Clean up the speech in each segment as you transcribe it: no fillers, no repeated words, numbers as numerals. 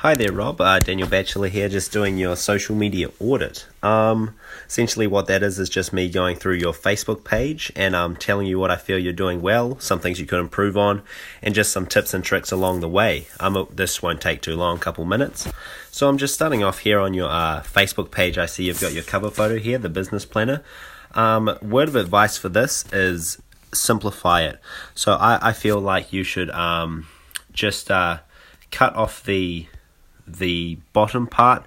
Hi there, Rob. Daniel Batchelor here, just doing your social media audit. Essentially what that is just me going through your Facebook page and telling you what I feel you're doing well, some things you could improve on, and just some tips and tricks along the way. This won't take too long, a couple minutes. So I'm just starting off here on your Facebook page. I see you've got your cover photo here, the business planner. Word of advice for this is simplify it. So I feel like you should just cut off the bottom part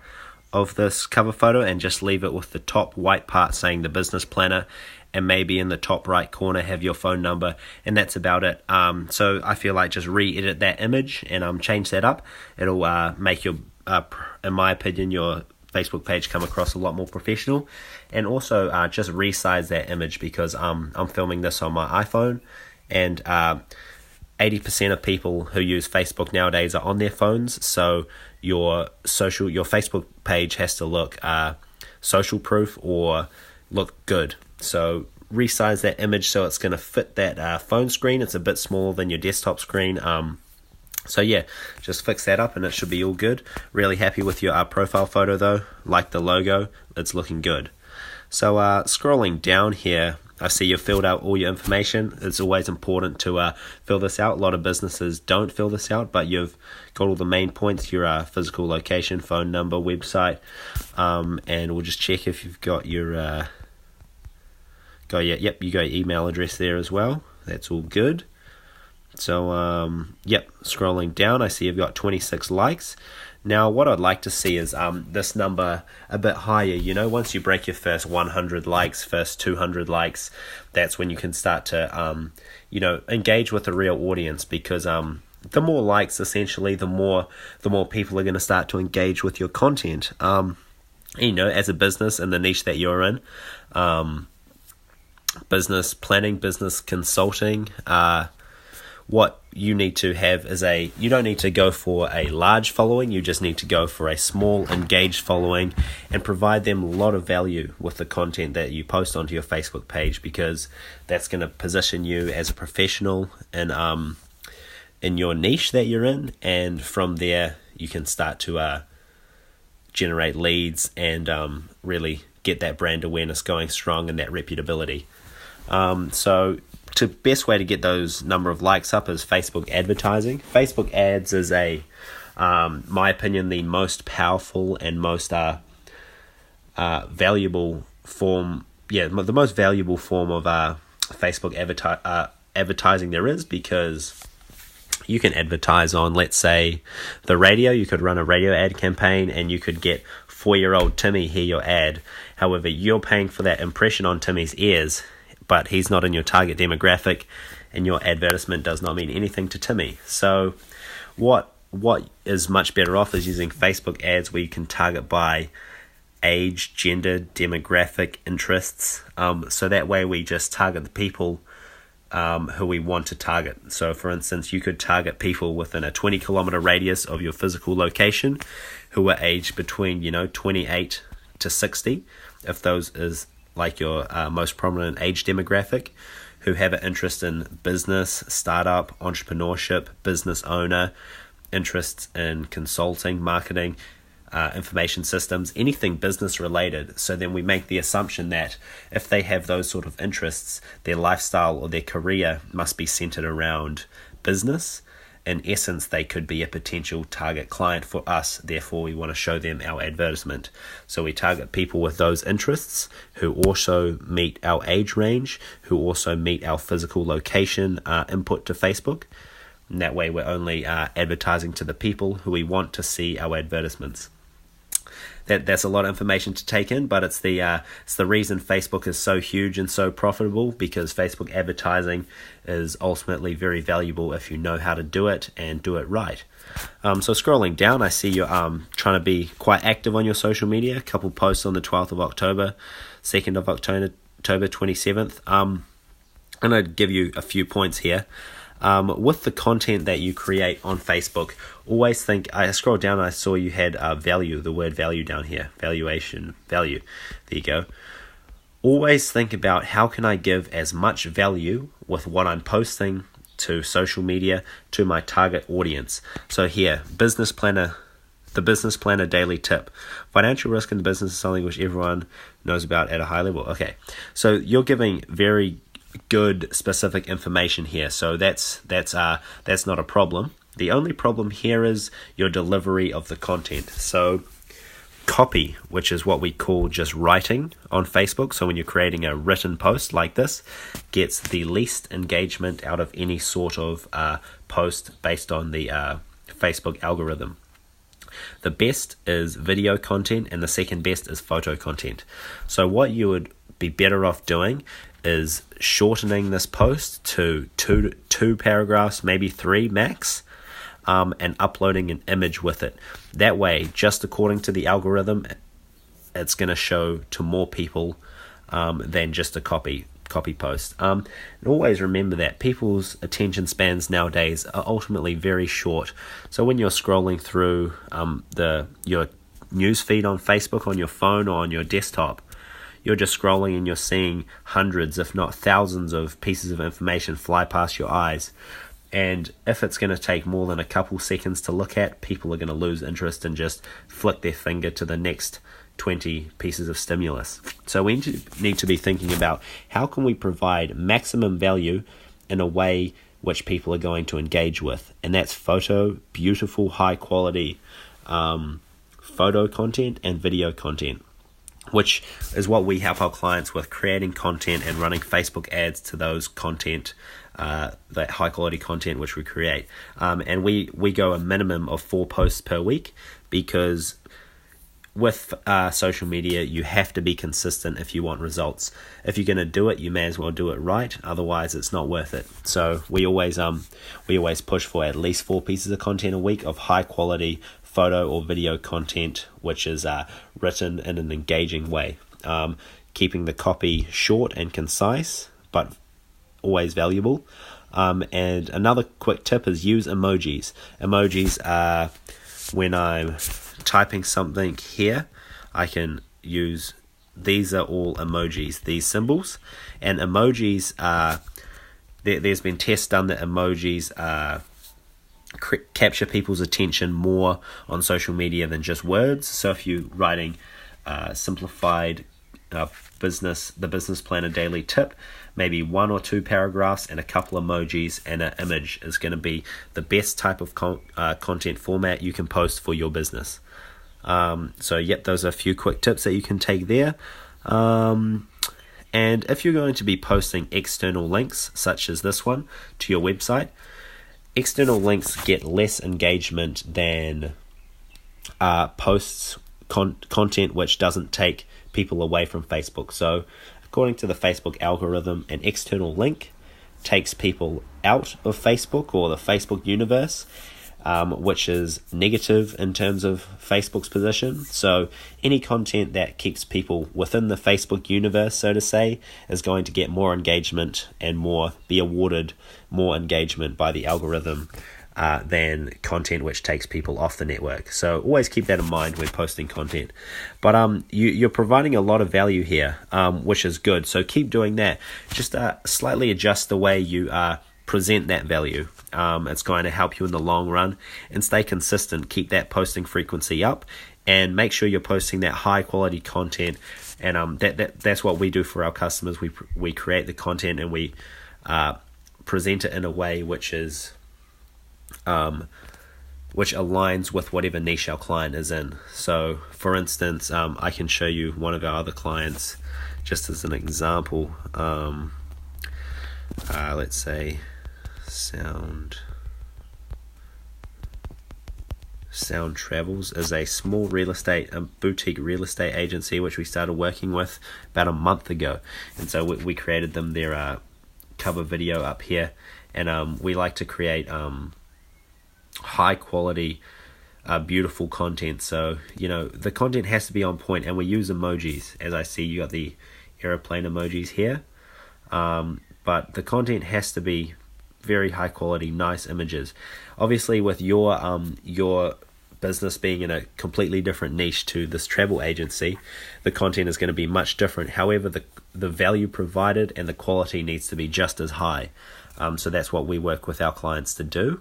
of this cover photo and just leave it with the top white part saying the business planner, and maybe in the top right corner have your phone number, and that's about it. So I feel like just re-edit that image and change that up. It'll make your in my opinion, your Facebook page come across a lot more professional. And also just resize that image because I'm filming this on my iPhone, and 80% of people who use Facebook nowadays are on their phones, so your Facebook page has to look social proof or look good. So resize that image so it's going to fit that phone screen. It's a bit smaller than your desktop screen. So yeah, just fix that up and it should be all good. Really happy with your profile photo though. Like the logo, it's looking good. So scrolling down here, I see you've filled out all your information. It's always important to fill this out. A lot of businesses don't fill this out, but you've got all the main points, your physical location, phone number, website, and we'll just check if you've got your you got your email address there as well. That's all good. So scrolling down, I see you've got 26 likes. Now, what I'd like to see is this number a bit higher. Once you break your first 100 likes, first 200 likes, that's when you can start to, engage with a real audience. Because the more likes, essentially, the more people are going to start to engage with your content. As a business in the niche that you're in, business planning, business consulting, what you need to have is you don't need to go for a large following, you just need to go for a small engaged following and provide them a lot of value with the content that you post onto your Facebook page, because that's going to position you as a professional in your niche that you're in, and from there you can start to generate leads and really get that brand awareness going strong and that reputability. So the best way to get those number of likes up is Facebook advertising. Facebook ads is my opinion, the most powerful and most valuable form. The most valuable form of Facebook advertising there is, because you can advertise on, let's say, the radio. You could run a radio ad campaign and you could get 4-year-old Timmy hear your ad. However, you're paying for that impression on Timmy's ears, but he's not in your target demographic, and your advertisement does not mean anything to Timmy. So what is much better off is using Facebook ads where you can target by age, gender, demographic, interests. So that way we just target the people who we want to target. So for instance, you could target people within a 20-kilometer radius of your physical location who are aged between 28 to 60, if those is like your most prominent age demographic, who have an interest in business, startup, entrepreneurship, business owner, interests in consulting, marketing, information systems, anything business related. So then we make the assumption that if they have those sort of interests, their lifestyle or their career must be centered around business. In essence, they could be a potential target client for us. Therefore, we want to show them our advertisement. So we target people with those interests who also meet our age range, who also meet our physical location input to Facebook. And that way, we're only advertising to the people who we want to see our advertisements. That's a lot of information to take in, but it's the reason Facebook is so huge and so profitable, because Facebook advertising is ultimately very valuable if you know how to do it and do it right. So scrolling down, I see you're trying to be quite active on your social media. A couple posts on the 12th of October, 2nd of October, 27th. I'm going to give you a few points here. With the content that you create on Facebook, always think, I scrolled down and I saw you had value, the word value down here, valuation, value. There you go. Always think about, how can I give as much value with what I'm posting to social media to my target audience. So here, business planner The Business Planner Daily Tip. Financial risk in the business is something which everyone knows about at a high level. Okay, so you're giving very good specific information here, so that's not a problem. The only problem here is your delivery of the content. So copy, which is what we call just writing on Facebook, so when you're creating a written post like this, gets the least engagement out of any sort of post based on the Facebook algorithm. The best is video content, and the second best is photo content. So what you would be better off doing is shortening this post to two paragraphs, maybe 3 max, and uploading an image with it. That way, just according to the algorithm, it's going to show to more people than just a copy post. And always remember that people's attention spans nowadays are ultimately very short. So when you're scrolling through your news feed on Facebook on your phone or on your desktop, you're just scrolling and you're seeing hundreds, if not thousands, of pieces of information fly past your eyes. And if it's going to take more than a couple seconds to look at, people are going to lose interest and just flick their finger to the next 20 pieces of stimulus. So we need to be thinking about how can we provide maximum value in a way which people are going to engage with. And that's beautiful, high quality photo content and video content, which is what we help our clients with, creating content and running Facebook ads to those content, that high quality content which we create. And we go a minimum of 4 posts per week, because with social media, you have to be consistent if you want results. If you're going to do it, you may as well do it right. Otherwise, it's not worth it. So we always push for at least 4 pieces of content a week of high quality photo or video content, which is written in an engaging way, keeping the copy short and concise, but always valuable. And another quick tip is use emojis. Emojis are, when I'm typing something here, I can use, these are all emojis, these symbols. And emojis are, there's been tests done that emojis capture people's attention more on social media than just words. So if you're writing simplified the Business Planner Daily Tip, maybe 1 or 2 paragraphs and a couple emojis and an image is going to be the best type of content format you can post for your business. So yep, those are a few quick tips that you can take there. And if you're going to be posting external links, such as this one, to your website, external links get less engagement than posts content which doesn't take people away from Facebook. So according to the Facebook algorithm, an external link takes people out of Facebook or the Facebook universe, which is negative in terms of Facebook's position. So any content that keeps people within the Facebook universe, so to say, is going to get more engagement and be awarded more engagement by the algorithm than content which takes people off the network. So always keep that in mind when posting content. But you're providing a lot of value here, which is good. So keep doing that. Just slightly adjust the way you present that value. It's going to help you in the long run, and stay consistent. Keep that posting frequency up, and make sure you're posting that high quality content. And that's what we do for our customers. We create the content and we present it in a way which is which aligns with whatever niche our client is in. So for instance, I can show you one of our other clients just as an example. Let's say Sound Travels is a small boutique real estate agency which we started working with about a month ago, and so we created them their cover video up here. And we like to create high quality beautiful content. So the content has to be on point, and we use emojis. As I see, you got the airplane emojis here, but the content has to be very high quality, nice images. Obviously, with your business being in a completely different niche to this travel agency, the content is going to be much different. However, the value provided and the quality needs to be just as high. So that's what we work with our clients to do.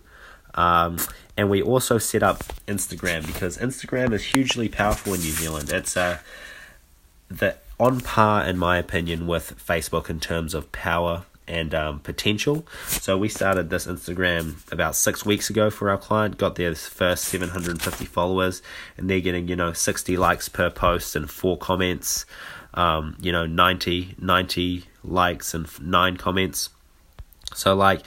And we also set up Instagram because Instagram is hugely powerful in New Zealand. It's on par, in my opinion, with Facebook in terms of power and potential. So we started this Instagram about 6 weeks ago for our client, got their first 750 followers, and they're getting 60 likes per post and 4 comments, 90 likes and 9 comments. So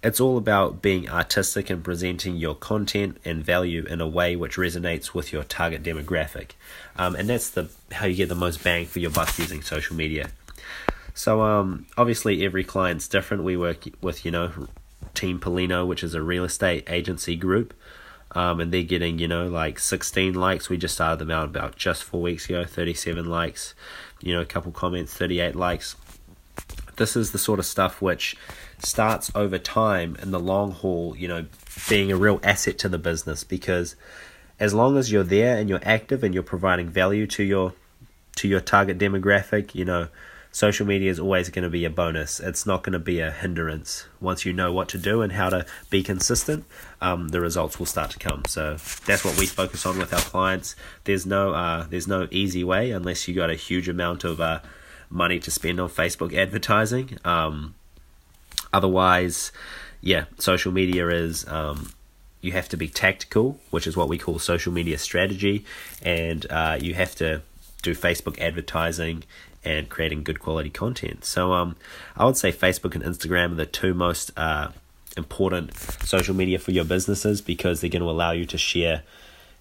it's all about being artistic and presenting your content and value in a way which resonates with your target demographic. And that's how you get the most bang for your buck using social media. So obviously every client's different. We work with, Team Polino, which is a real estate agency group. And they're getting, 16 likes. We just started them out about just 4 weeks ago, 37 likes, a couple comments, 38 likes. This is the sort of stuff which starts over time in the long haul, being a real asset to the business, because as long as you're there and you're active and you're providing value to your target demographic, social media is always going to be a bonus. It's not going to be a hindrance. Once you know what to do and how to be consistent, the results will start to come. So that's what we focus on with our clients. There's no easy way unless you got a huge amount of money to spend on Facebook advertising. Otherwise, social media is you have to be tactical, which is what we call social media strategy, and you have to do Facebook advertising and creating good quality content. So I would say Facebook and Instagram are the two most important social media for your businesses, because they're going to allow you to share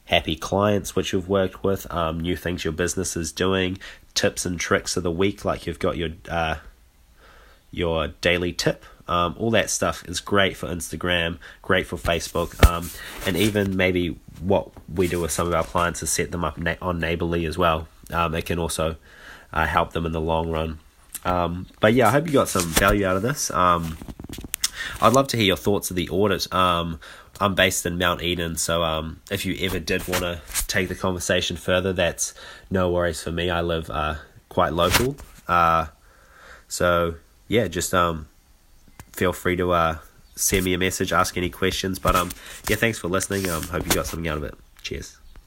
happy clients which you've worked with, new things your business is doing, tips and tricks of the week, like you've got your daily tip. All that stuff is great for Instagram, great for Facebook, and even maybe what we do with some of our clients is set them up on Neighbourly as well. It can also help them in the long run. But I hope you got some value out of this. I'd love to hear your thoughts of the audit. I'm based in Mount Eden, so if you ever did want to take the conversation further, that's no worries for me. I live quite local. Just feel free to send me a message, ask any questions. But thanks for listening. Hope you got something out of it. Cheers.